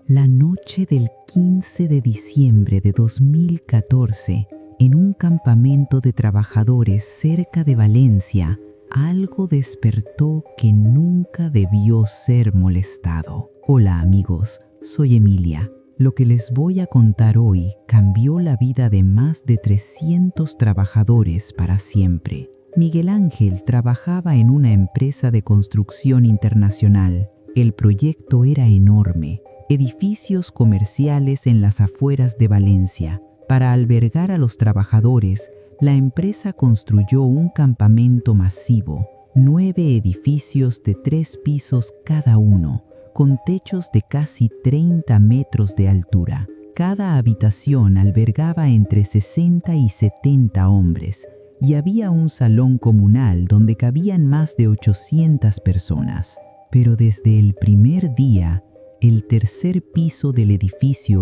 La noche del 15 de diciembre de 2014, en un campamento de trabajadores cerca de Valencia, algo despertó que nunca debió ser molestado. Hola amigos, soy Emilia. Lo que les voy a contar hoy cambió la vida de más de 300 trabajadores para siempre. Miguel Ángel trabajaba en una empresa de construcción internacional. El proyecto era enorme. Edificios comerciales en las afueras de Valencia. Para albergar a los trabajadores, la empresa construyó un campamento masivo, 9 edificios de 3 pisos cada uno, con techos de casi 30 metros de altura. Cada habitación albergaba entre 60 y 70 hombres, y había un salón comunal donde cabían más de 800 personas. Pero desde el primer día, el tercer piso del edificio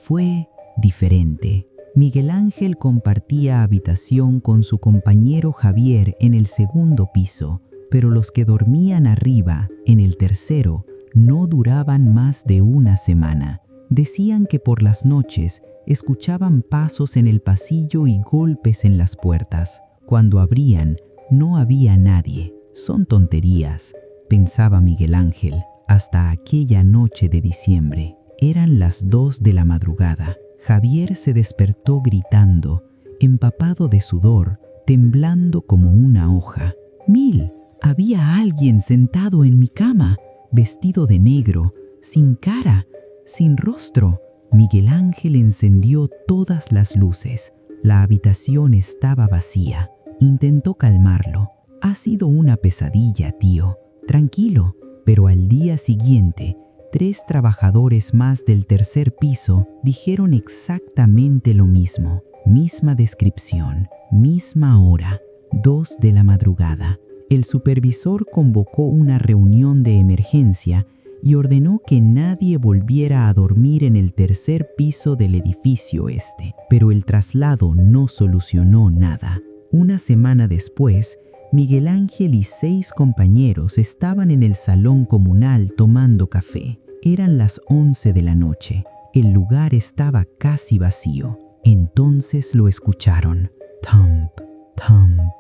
fue diferente. Miguel Ángel compartía habitación con su compañero Javier en el segundo piso, pero los que dormían arriba, en el tercero, no duraban más de una semana. Decían que por las noches escuchaban pasos en el pasillo y golpes en las puertas. Cuando abrían, no había nadie. Son tonterías, pensaba Miguel Ángel, hasta aquella noche de diciembre. Eran las 2 de la madrugada. Javier se despertó gritando, empapado de sudor, temblando como una hoja. ¡Mil! Había alguien sentado en mi cama, vestido de negro, sin cara, sin rostro. Miguel Ángel encendió todas las luces. La habitación estaba vacía. Intentó calmarlo. Ha sido una pesadilla, tío. Tranquilo. Pero al día siguiente, 3 trabajadores más del tercer piso dijeron exactamente lo mismo. Misma descripción, misma hora, 2 de la madrugada. El supervisor convocó una reunión de emergencia y ordenó que nadie volviera a dormir en el tercer piso del edificio Pero el traslado no solucionó nada. Una semana después, Miguel Ángel y 6 compañeros estaban en el salón comunal tomando café. Eran las 11 de la noche. El lugar estaba casi vacío. Entonces lo escucharon. Thump, thump,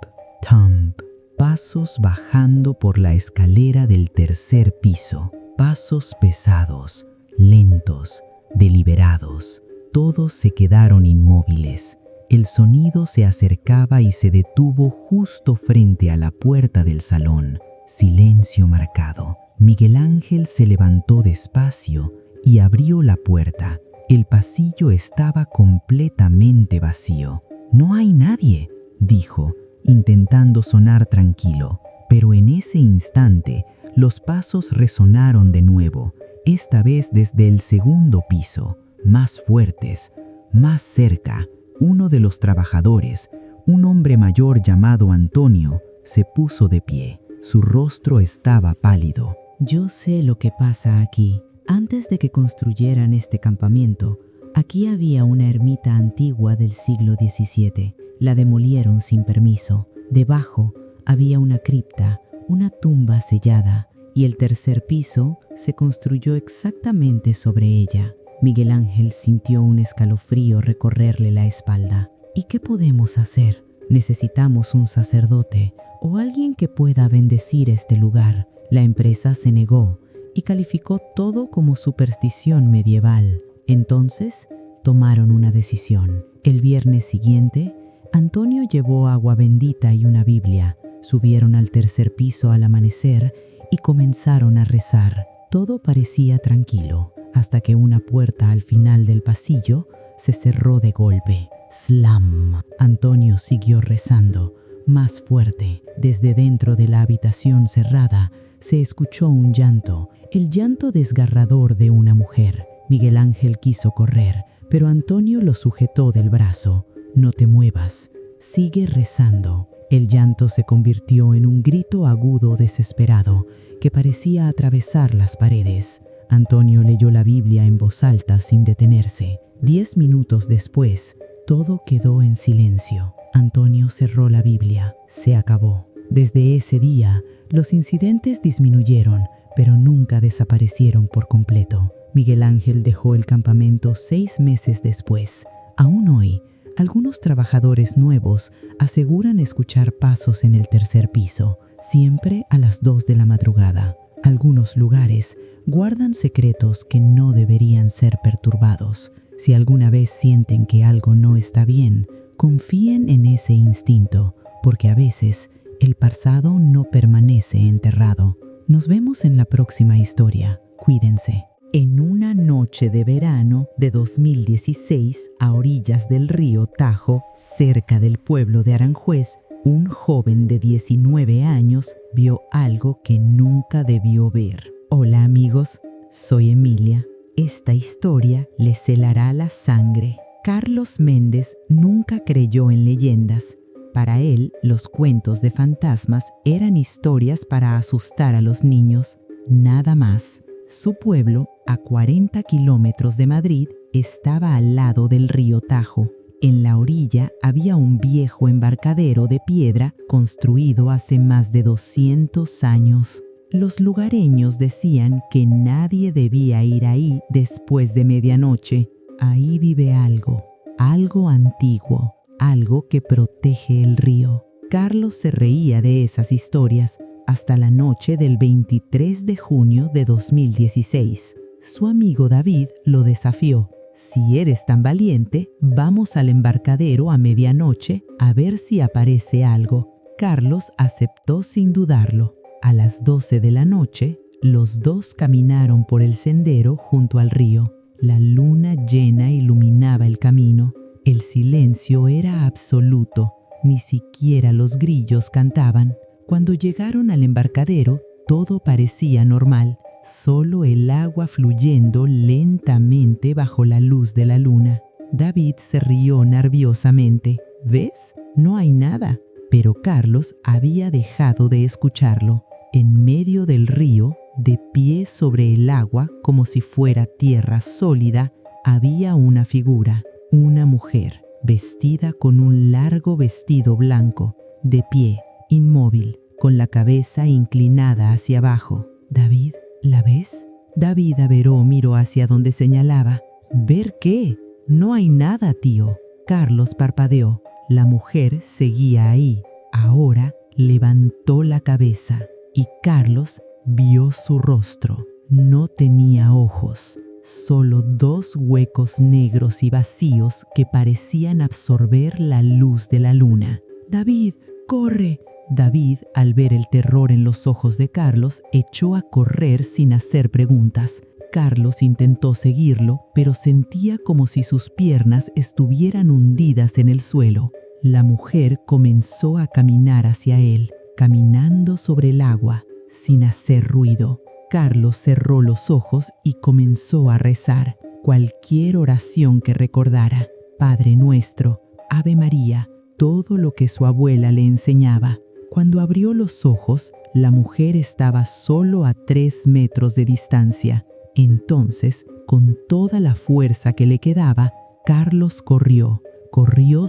thump. Pasos bajando por la escalera del tercer piso. Pasos pesados, lentos, deliberados. Todos se quedaron inmóviles. El sonido se acercaba y se detuvo justo frente a la puerta del salón. Silencio marcado. Miguel Ángel se levantó despacio y abrió la puerta. El pasillo estaba completamente vacío. «No hay nadie», dijo, intentando sonar tranquilo. Pero en ese instante, los pasos resonaron de nuevo, esta vez desde el segundo piso, más fuertes, más cerca. Uno de los trabajadores, un hombre mayor llamado Antonio, se puso de pie. Su rostro estaba pálido. Yo sé lo que pasa aquí. Antes de que construyeran este campamento, aquí había una ermita antigua del siglo XVII. La demolieron sin permiso. Debajo había una cripta, una tumba sellada, y el tercer piso se construyó exactamente sobre ella. Miguel Ángel sintió un escalofrío recorrerle la espalda. ¿Y qué podemos hacer? Necesitamos un sacerdote o alguien que pueda bendecir este lugar. La empresa se negó y calificó todo como superstición medieval. Entonces, tomaron una decisión. El viernes siguiente, Antonio llevó agua bendita y una Biblia. Subieron al tercer piso al amanecer y comenzaron a rezar. Todo parecía tranquilo, hasta que una puerta al final del pasillo se cerró de golpe. ¡Slam! Antonio siguió rezando, más fuerte. Desde dentro de la habitación cerrada se escuchó un llanto, el llanto desgarrador de una mujer. Miguel Ángel quiso correr, pero Antonio lo sujetó del brazo. «No te muevas, sigue rezando». El llanto se convirtió en un grito agudo desesperado que parecía atravesar las paredes. Antonio leyó la Biblia en voz alta sin detenerse. 10 minutos después, todo quedó en silencio. Antonio cerró la Biblia. Se acabó. Desde ese día, los incidentes disminuyeron, pero nunca desaparecieron por completo. Miguel Ángel dejó el campamento 6 meses después. Aún hoy, algunos trabajadores nuevos aseguran escuchar pasos en el tercer piso, siempre a las 2 de la madrugada. Algunos lugares guardan secretos que no deberían ser perturbados. Si alguna vez sienten que algo no está bien, confíen en ese instinto, porque a veces el pasado no permanece enterrado. Nos vemos en la próxima historia. Cuídense. En una noche de verano de 2016, a orillas del río Tajo, cerca del pueblo de Aranjuez, un joven de 19 años vio algo que nunca debió ver. Hola amigos, soy Emilia. Esta historia les helará la sangre. Carlos Méndez nunca creyó en leyendas. Para él, los cuentos de fantasmas eran historias para asustar a los niños, nada más. Su pueblo, a 40 kilómetros de Madrid, estaba al lado del río Tajo. En la orilla había un viejo embarcadero de piedra construido hace más de 200 años. Los lugareños decían que nadie debía ir ahí después de medianoche. Ahí vive algo antiguo, algo que protege el río. Carlos se reía de esas historias hasta la noche del 23 de junio de 2016. Su amigo David lo desafió. Si eres tan valiente, vamos al embarcadero a medianoche a ver si aparece algo. Carlos aceptó sin dudarlo. A las 12 de la noche, los dos caminaron por el sendero junto al río. La luna llena iluminaba el camino. El silencio era absoluto. Ni siquiera los grillos cantaban. Cuando llegaron al embarcadero, todo parecía normal. Solo el agua fluyendo lentamente bajo la luz de la luna. David se rió nerviosamente. ¿Ves? No hay nada. Pero Carlos había dejado de escucharlo. En medio del río, de pie sobre el agua como si fuera tierra sólida, había una figura, una mujer, vestida con un largo vestido blanco, de pie, inmóvil, con la cabeza inclinada hacia abajo. «David, ¿la ves?». David averó miró hacia donde señalaba. «¿Ver qué? No hay nada, tío». Carlos parpadeó. La mujer seguía ahí. Ahora levantó la cabeza y Carlos vio su rostro. No tenía ojos, solo 2 huecos negros y vacíos que parecían absorber la luz de la luna. «David, corre». David, al ver el terror en los ojos de Carlos, echó a correr sin hacer preguntas. Carlos intentó seguirlo, pero sentía como si sus piernas estuvieran hundidas en el suelo. La mujer comenzó a caminar hacia él, caminando sobre el agua, sin hacer ruido. Carlos cerró los ojos y comenzó a rezar cualquier oración que recordara. Padre Nuestro, Ave María, todo lo que su abuela le enseñaba. Cuando abrió los ojos, la mujer estaba solo a 3 metros de distancia. Entonces, con toda la fuerza que le quedaba, Carlos corrió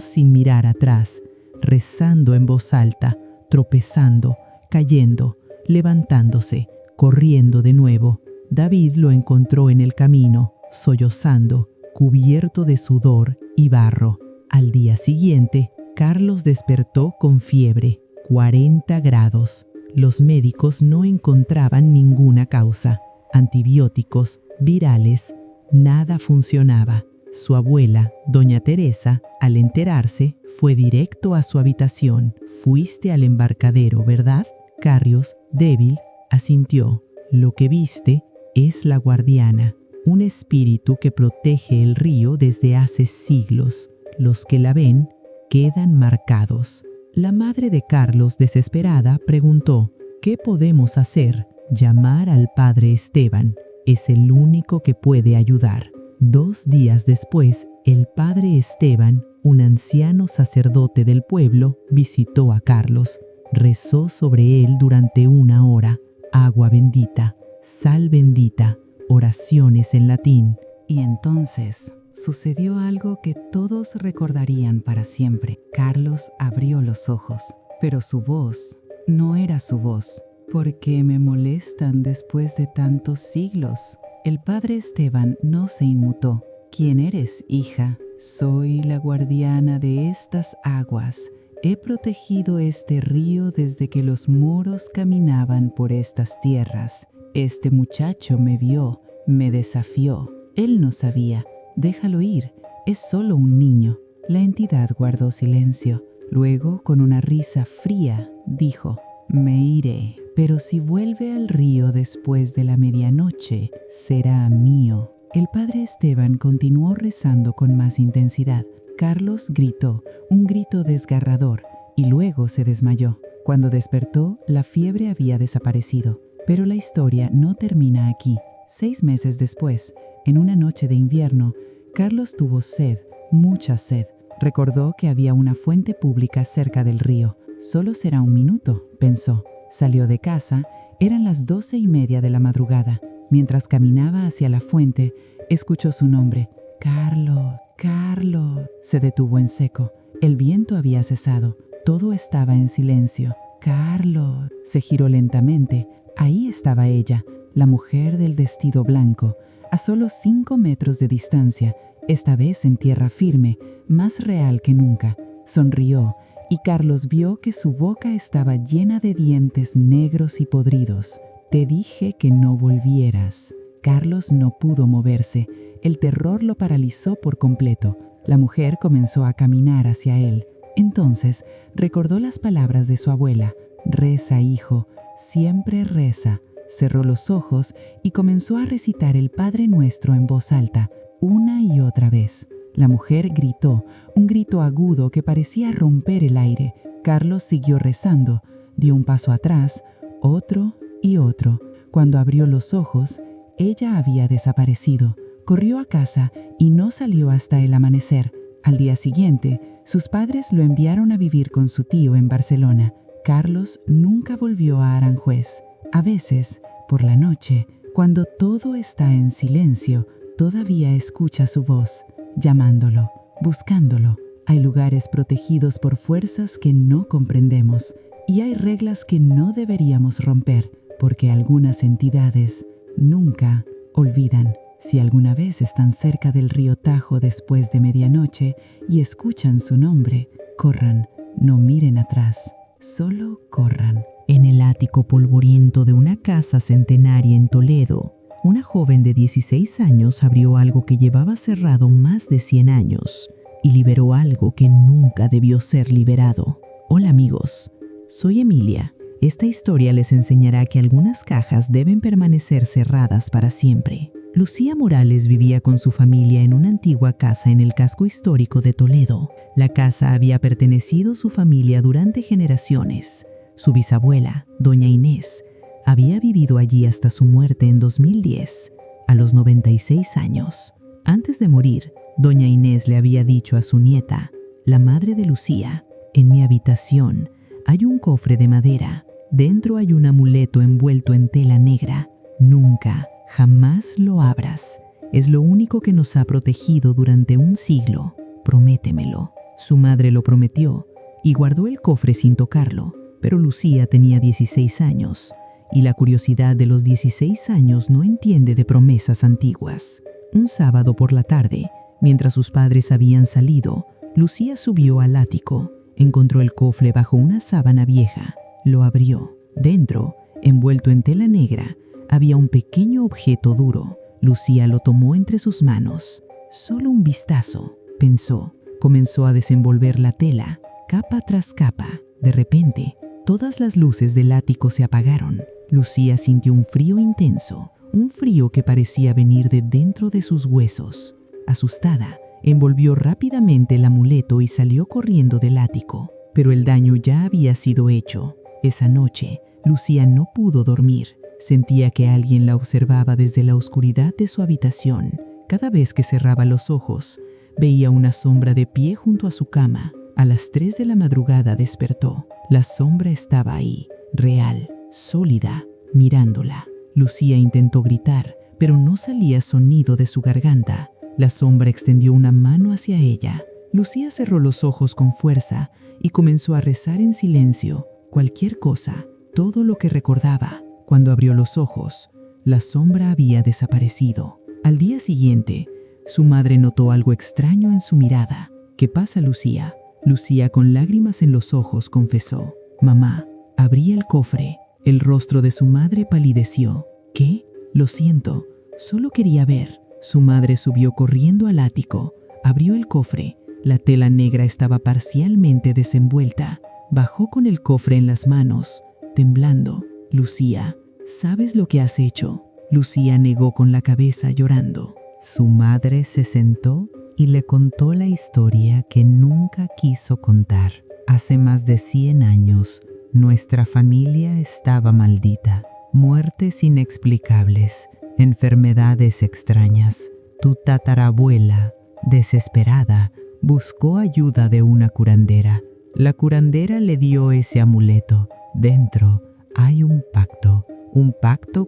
sin mirar atrás, rezando en voz alta, tropezando, cayendo, levantándose, corriendo de nuevo. David lo encontró en el camino, sollozando, cubierto de sudor y barro. Al día siguiente, Carlos despertó con fiebre, 40 grados. Los médicos no encontraban ninguna causa. Antibióticos, virales, nada funcionaba. Su abuela, doña Teresa, al enterarse, fue directo a su habitación. «Fuiste al embarcadero, ¿verdad?». Carlos, débil, asintió. «Lo que viste es la guardiana, un espíritu que protege el río desde hace siglos. Los que la ven quedan marcados». La madre de Carlos, desesperada, preguntó: «¿Qué podemos hacer?». «Llamar al padre Esteban. Es el único que puede ayudar». 2 días después, el padre Esteban, un anciano sacerdote del pueblo, visitó a Carlos. Rezó sobre él durante 1 hora. Agua bendita, sal bendita, oraciones en latín. Y entonces sucedió algo que todos recordarían para siempre. Carlos abrió los ojos, pero su voz no era su voz. «¿Por qué me molestan después de tantos siglos?». El padre Esteban no se inmutó. ¿Quién eres, hija? Soy la guardiana de estas aguas. He protegido este río desde que los moros caminaban por estas tierras. Este muchacho me vio, me desafió. Él no sabía. Déjalo ir, es solo un niño. La entidad guardó silencio. Luego, con una risa fría, dijo: me iré, pero si vuelve al río después de la medianoche, será mío. El padre Esteban continuó rezando con más intensidad. Carlos gritó, un grito desgarrador, y luego se desmayó. Cuando despertó, la fiebre había desaparecido. Pero la historia no termina aquí. 6 meses después, en una noche de invierno, Carlos tuvo sed, mucha sed. Recordó que había una fuente pública cerca del río. Solo será un minuto, pensó. Salió de casa, eran las 12:30 de la madrugada. Mientras caminaba hacia la fuente, escuchó su nombre. Carlos, Carlos. Se detuvo en seco. El viento había cesado. Todo estaba en silencio. Carlos. Se giró lentamente. Ahí estaba ella, la mujer del vestido blanco, a solo 5 metros de distancia, esta vez en tierra firme, más real que nunca. Sonrió, y Carlos vio que su boca estaba llena de dientes negros y podridos. Te dije que no volvieras. Carlos no pudo moverse. El terror lo paralizó por completo. La mujer comenzó a caminar hacia él. Entonces recordó las palabras de su abuela. Reza, hijo, siempre reza. Cerró los ojos y comenzó a recitar el Padre Nuestro en voz alta, una y otra vez. La mujer gritó, un grito agudo que parecía romper el aire. Carlos siguió rezando, dio un paso atrás, otro y otro. Cuando abrió los ojos, ella había desaparecido. Corrió a casa y no salió hasta el amanecer. Al día siguiente, sus padres lo enviaron a vivir con su tío en Barcelona. Carlos nunca volvió a Aranjuez. A veces, por la noche, cuando todo está en silencio, todavía escucha su voz, llamándolo, buscándolo. Hay lugares protegidos por fuerzas que no comprendemos y hay reglas que no deberíamos romper, porque algunas entidades nunca olvidan. Si alguna vez están cerca del río Tajo después de medianoche y escuchan su nombre, corran, no miren atrás, solo corran. En el ático polvoriento de una casa centenaria en Toledo, una joven de 16 años abrió algo que llevaba cerrado más de 100 años y liberó algo que nunca debió ser liberado. Hola amigos, soy Emilia. Esta historia les enseñará que algunas cajas deben permanecer cerradas para siempre. Lucía Morales vivía con su familia en una antigua casa en el casco histórico de Toledo. La casa había pertenecido a su familia durante generaciones. Su bisabuela, doña Inés, había vivido allí hasta su muerte en 2010, a los 96 años. Antes de morir, doña Inés le había dicho a su nieta, la madre de Lucía: en mi habitación hay un cofre de madera. Dentro hay un amuleto envuelto en tela negra. Nunca, jamás lo abras. Es lo único que nos ha protegido durante un siglo. Prométemelo. Su madre lo prometió y guardó el cofre sin tocarlo. Pero Lucía tenía 16 años y la curiosidad de los 16 años no entiende de promesas antiguas. Un sábado por la tarde, mientras sus padres habían salido, Lucía subió al ático. Encontró el cofre bajo una sábana vieja. Lo abrió. Dentro, envuelto en tela negra, había un pequeño objeto duro. Lucía lo tomó entre sus manos. Solo un vistazo, pensó. Comenzó a desenvolver la tela, capa tras capa. De repente, todas las luces del ático se apagaron. Lucía sintió un frío intenso, un frío que parecía venir de dentro de sus huesos. Asustada, envolvió rápidamente el amuleto y salió corriendo del ático. Pero el daño ya había sido hecho. Esa noche, Lucía no pudo dormir. Sentía que alguien la observaba desde la oscuridad de su habitación. Cada vez que cerraba los ojos, veía una sombra de pie junto a su cama. A las 3 de la madrugada despertó. La sombra estaba ahí, real, sólida, mirándola. Lucía intentó gritar, pero no salía sonido de su garganta. La sombra extendió una mano hacia ella. Lucía cerró los ojos con fuerza y comenzó a rezar en silencio. Cualquier cosa, todo lo que recordaba. Cuando abrió los ojos, La sombra había desaparecido. Al día siguiente, su madre notó algo extraño en su mirada. ¿Qué pasa, Lucía? Lucía, con lágrimas en los ojos, confesó: «Mamá, abrí el cofre». El rostro de su madre palideció. «¿Qué? Lo siento, solo quería ver». Su madre subió corriendo al ático, abrió el cofre. La tela negra estaba parcialmente desenvuelta. Bajó con el cofre en las manos, temblando. «Lucía, ¿sabes lo que has hecho?». Lucía negó con la cabeza, llorando. Su madre se sentó y le contó la historia que nunca quiso contar. Hace más de 100 años, nuestra familia estaba maldita. Muertes inexplicables, enfermedades extrañas. Tu tatarabuela, desesperada, buscó ayuda de una curandera. La curandera le dio ese amuleto. Dentro hay un pacto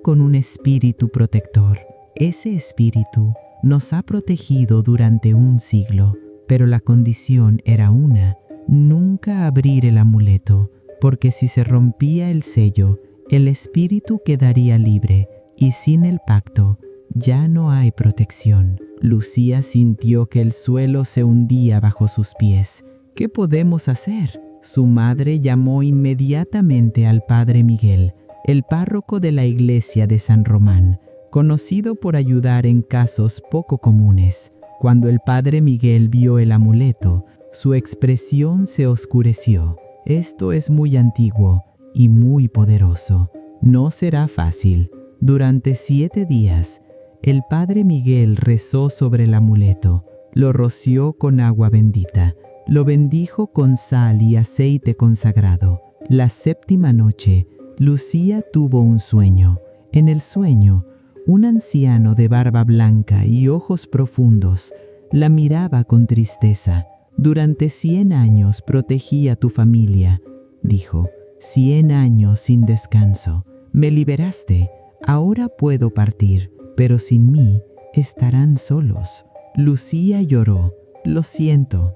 con un espíritu protector. Ese espíritu nos ha protegido durante un siglo, pero la condición era una: nunca abrir el amuleto, porque si se rompía el sello, el espíritu quedaría libre y sin el pacto ya no hay protección. Lucía sintió que el suelo se hundía bajo sus pies. ¿Qué podemos hacer? Su madre llamó inmediatamente al padre Miguel, el párroco de la iglesia de San Román, conocido por ayudar en casos poco comunes. Cuando el padre Miguel vio el amuleto, su expresión se oscureció. «Esto es muy antiguo y muy poderoso. No será fácil». Durante 7 días, el padre Miguel rezó sobre el amuleto, lo roció con agua bendita, lo bendijo con sal y aceite consagrado. La 7ª noche, Lucía tuvo un sueño. En el sueño, un anciano de barba blanca y ojos profundos la miraba con tristeza. «Durante 100 años protegí a tu familia», dijo. «100 años sin descanso. Me liberaste. Ahora puedo partir, pero sin mí estarán solos». Lucía lloró. Lo siento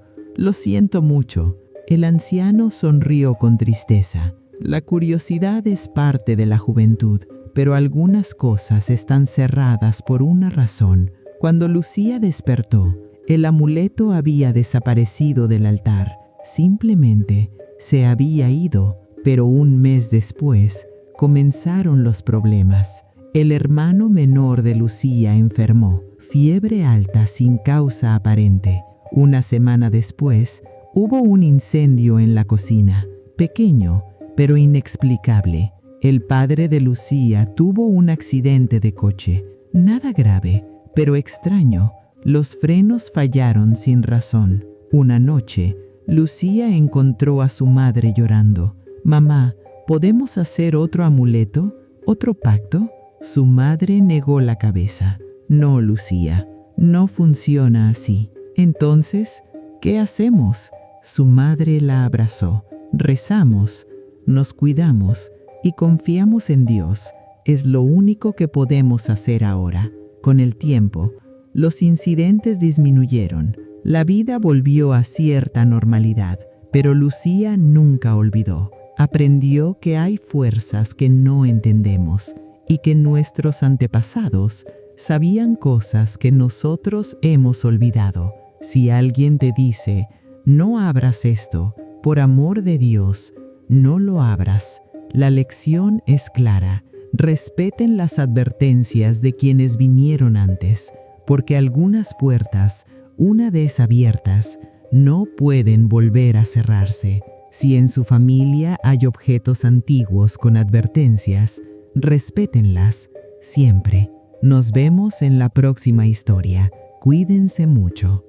mucho». El anciano sonrió con tristeza. «La curiosidad es parte de la juventud, pero algunas cosas están cerradas por una razón». Cuando Lucía despertó, el amuleto había desaparecido del altar. Simplemente se había ido, pero un mes después comenzaron los problemas. El hermano menor de Lucía enfermó, fiebre alta sin causa aparente. Una semana después, hubo un incendio en la cocina, pequeño, pero inexplicable. El padre de Lucía tuvo un accidente de coche. Nada grave, pero extraño. Los frenos fallaron sin razón. Una noche, Lucía encontró a su madre llorando. «Mamá, ¿podemos hacer otro amuleto? ¿Otro pacto?». Su madre negó la cabeza. «No, Lucía, no funciona así». «Entonces, ¿qué hacemos?». Su madre la abrazó. «Rezamos, nos cuidamos y confiamos en Dios. Es lo único que podemos hacer ahora». Con el tiempo, los incidentes disminuyeron. La vida volvió a cierta normalidad, pero Lucía nunca olvidó. Aprendió que hay fuerzas que no entendemos y que nuestros antepasados sabían cosas que nosotros hemos olvidado. Si alguien te dice, «No abras esto», por amor de Dios, no lo abras. La lección es clara. Respeten las advertencias de quienes vinieron antes, porque algunas puertas, una vez abiertas, no pueden volver a cerrarse. Si en su familia hay objetos antiguos con advertencias, respétenlas siempre. Nos vemos en la próxima historia. Cuídense mucho.